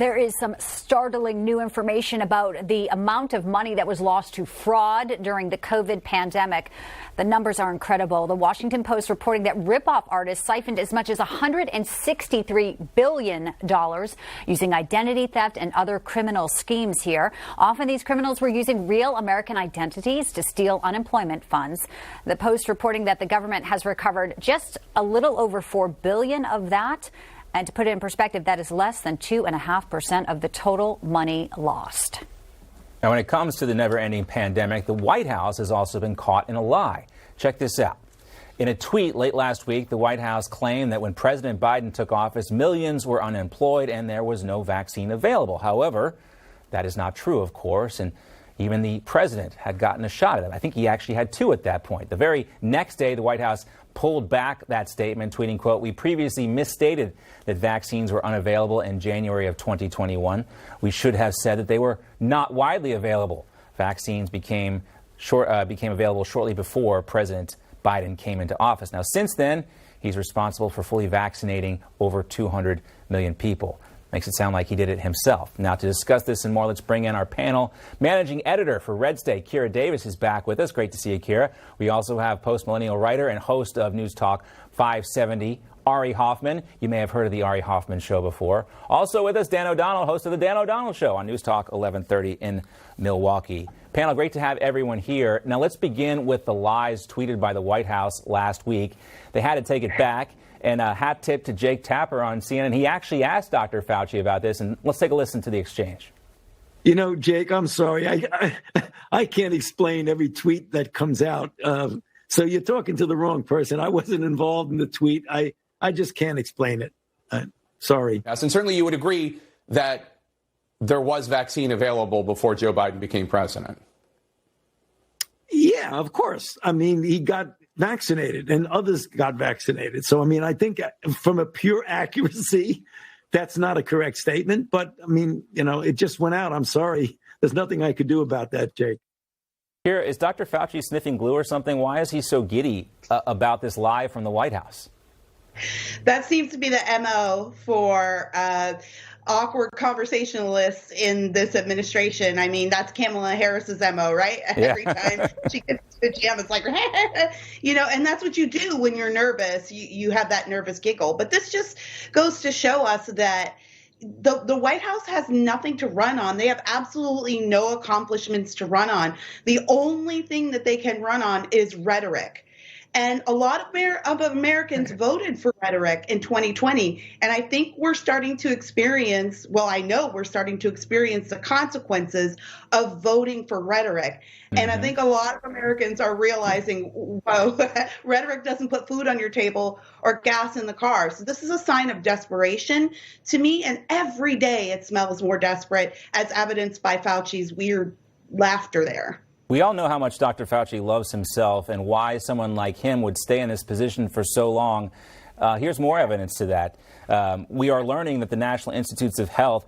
There is some startling new information about the amount of money that was lost to fraud during the COVID pandemic. The numbers are incredible. The Washington Post reporting that ripoff artists siphoned as much as $163 billion using identity theft and other criminal schemes here. Often these criminals were using real American identities to steal unemployment funds. The Post reporting that the government has recovered just a little over $4 billion of that. And to put it in perspective, that is less than 2.5% of the total money lost. Now, when it comes to the never-ending pandemic, the White House has also been caught in a lie. Check this out. In a tweet late last week, the White House claimed that when President Biden took office, millions were unemployed and there was no vaccine available. However, that is not true, of course, and even the president had gotten a shot at it. I think he actually had two at that point. The very next day, the White House pulled back that statement, tweeting, quote, "We previously misstated that vaccines were unavailable in January of 2021. We should have said that they were not widely available. Vaccines became available shortly before President Biden came into office." Now, since then, he's responsible for fully vaccinating over 200 million people. Makes it sound like he did it himself. Now, to discuss this and more, let's bring in our panel. Managing editor for Red State, Kira Davis, is back with us. Great to see you, Kira. We also have post-millennial writer and host of News Talk 570, Ari Hoffman. You may have heard of the Ari Hoffman Show before. Also with us, Dan O'Donnell, host of the Dan O'Donnell Show on News Talk 1130 in Milwaukee. Panel, great to have everyone here. Now, let's begin with the lies tweeted by the White House last week. They had to take it back. And a hat tip to Jake Tapper on CNN. He actually asked Dr. Fauci about this, and let's take a listen to the exchange. You know, Jake, I'm sorry. I can't explain every tweet that comes out. So you're talking to the wrong person. I wasn't involved in the tweet. I just can't explain it. Sorry. Yes, and certainly you would agree that there was vaccine available before Joe Biden became president. Yeah, of course. I mean, he got vaccinated and others got vaccinated. So, I mean, I think from a pure accuracy, that's not a correct statement. But, I mean, you know, it just went out. I'm sorry. There's nothing I could do about that, Jake. Here, is Dr. Fauci sniffing glue or something? Why is he so giddy about this lie from the White House? That seems to be the MO for awkward conversationalists in this administration. I mean, that's Kamala Harris's MO, right? Yeah. Every time she gets to the gym, it's like, you know, and that's what you do when you're nervous. You have that nervous giggle. But this just goes to show us that the White House has nothing to run on. They have absolutely no accomplishments to run on. The only thing that they can run on is rhetoric. And a lot of Americans voted for rhetoric in 2020. And I think we're starting to experience, well, I know we're starting to experience the consequences of voting for rhetoric. Mm-hmm. And I think a lot of Americans are realizing, whoa, rhetoric doesn't put food on your table or gas in the car. So this is a sign of desperation to me. And every day it smells more desperate, as evidenced by Fauci's weird laughter there. We all know how much Dr. Fauci loves himself and why someone like him would stay in this position for so long. Here's more evidence to that. We are learning that the National Institutes of Health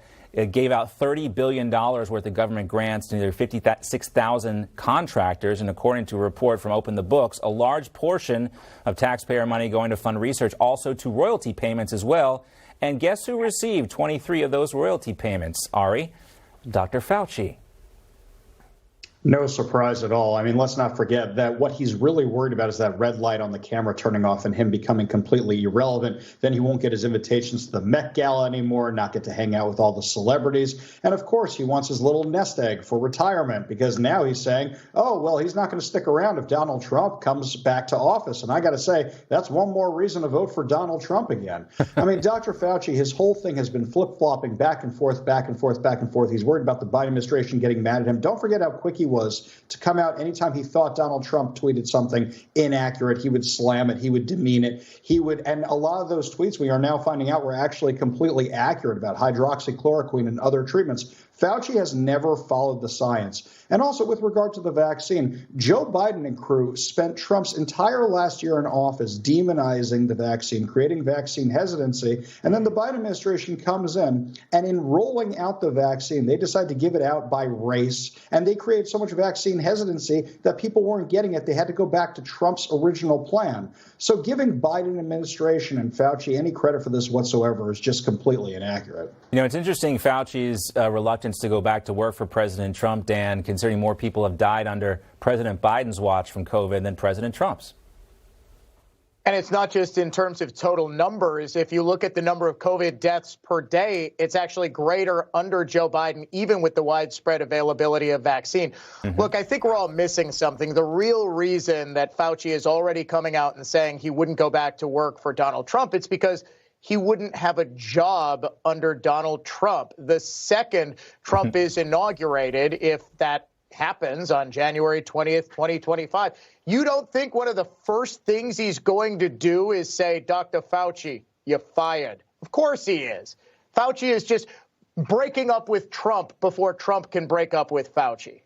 gave out $30 billion worth of government grants to nearly 56,000 contractors. And according to a report from Open the Books, a large portion of taxpayer money going to fund research, also to royalty payments as well. And guess who received 23 of those royalty payments, Ari? Dr. Fauci. No surprise at all. I mean, let's not forget that what he's really worried about is that red light on the camera turning off and him becoming completely irrelevant. Then he won't get his invitations to the Met Gala anymore, not get to hang out with all the celebrities. And of course, he wants his little nest egg for retirement, because now he's saying, oh, well, he's not going to stick around if Donald Trump comes back to office. And I got to say, that's one more reason to vote for Donald Trump again. I mean, Dr. Fauci, his whole thing has been flip-flopping back and forth, back and forth, back and forth. He's worried about the Biden administration getting mad at him. Don't forget how quick he was to come out anytime he thought Donald Trump tweeted something inaccurate. He would slam it. He would demean it. And a lot of those tweets we are now finding out were actually completely accurate about hydroxychloroquine and other treatments. Fauci has never followed the science. And also with regard to the vaccine, Joe Biden and crew spent Trump's entire last year in office demonizing the vaccine, creating vaccine hesitancy. And then the Biden administration comes in, and in rolling out the vaccine, they decide to give it out by race. And they create so much vaccine hesitancy that people weren't getting it. They had to go back to Trump's original plan. So giving Biden administration and Fauci any credit for this whatsoever is just completely inaccurate. You know, it's interesting Fauci's reluctance to go back to work for President Trump, Dan, considering more people have died under President Biden's watch from COVID than President Trump's. And it's not just in terms of total numbers. If you look at the number of COVID deaths per day, it's actually greater under Joe Biden, even with the widespread availability of vaccine. Look, I think we're all missing something. The real reason that Fauci is already coming out and saying he wouldn't go back to work for Donald Trump, it's because he wouldn't have a job under Donald Trump. The second Trump is inaugurated, if that happens on January 20th, 2025. You don't think one of the first things he's going to do is say, Dr. Fauci, you're fired? Of course he is. Fauci is just breaking up with Trump before Trump can break up with Fauci.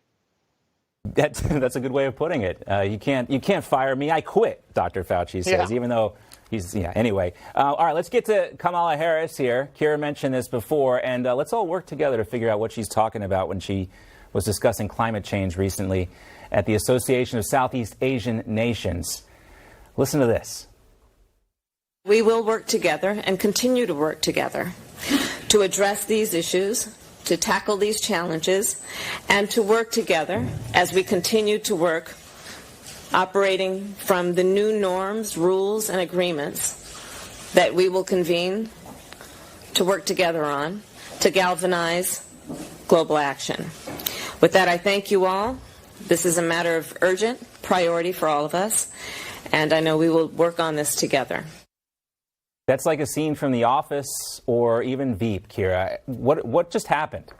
That's a good way of putting it. You can't fire me. I quit, Dr. Fauci says, even though he's, anyway. All right, let's get to Kamala Harris here. Kira mentioned this before, and let's all work together to figure out what she's talking about when she was discussing climate change recently at the Association of Southeast Asian Nations. Listen to this. We will work together and continue to work together to address these issues, to tackle these challenges, and to work together as we continue to work operating from the new norms, rules, and agreements that we will convene to work together on to galvanize global action. With that, I thank you all. This is a matter of urgent priority for all of us, and I know we will work on this together. That's like a scene from The Office or even Veep, Kira. What just happened?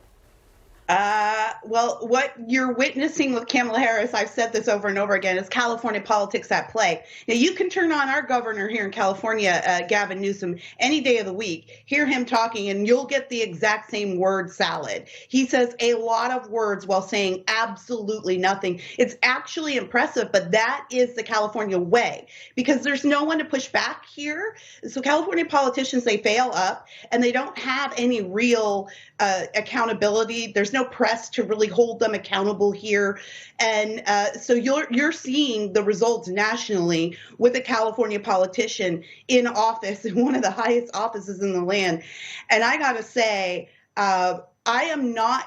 Well, what you're witnessing with Kamala Harris, I've said this over and over again, is California politics at play. Now, you can turn on our governor here in California, Gavin Newsom, any day of the week, hear him talking, and you'll get the exact same word salad. He says a lot of words while saying absolutely nothing. It's actually impressive, but that is the California way, because there's no one to push back here. So California politicians, they fail up, and they don't have any real accountability. There's no press to really hold them accountable here. And so you're seeing the results nationally with a California politician in office, in one of the highest offices in the land. And I got to say, I am not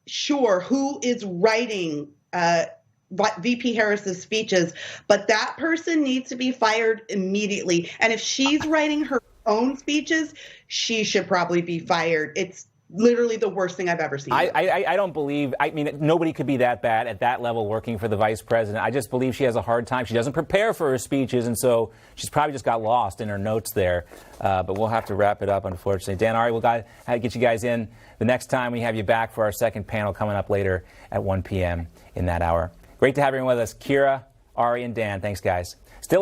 sure who is writing VP Harris's speeches, but that person needs to be fired immediately. And if she's writing her own speeches, she should probably be fired. It's literally the worst thing I've ever seen. I don't believe, nobody could be that bad at that level working for the vice president. I just believe she has a hard time. She doesn't prepare for her speeches, and so she's probably just got lost in her notes there. But we'll have to wrap it up, unfortunately. Dan, Ari, we'll get you guys in the next time we have you back for our second panel coming up later at 1 p.m. in that hour. Great to have everyone with us. Kira, Ari, and Dan. Thanks, guys. Still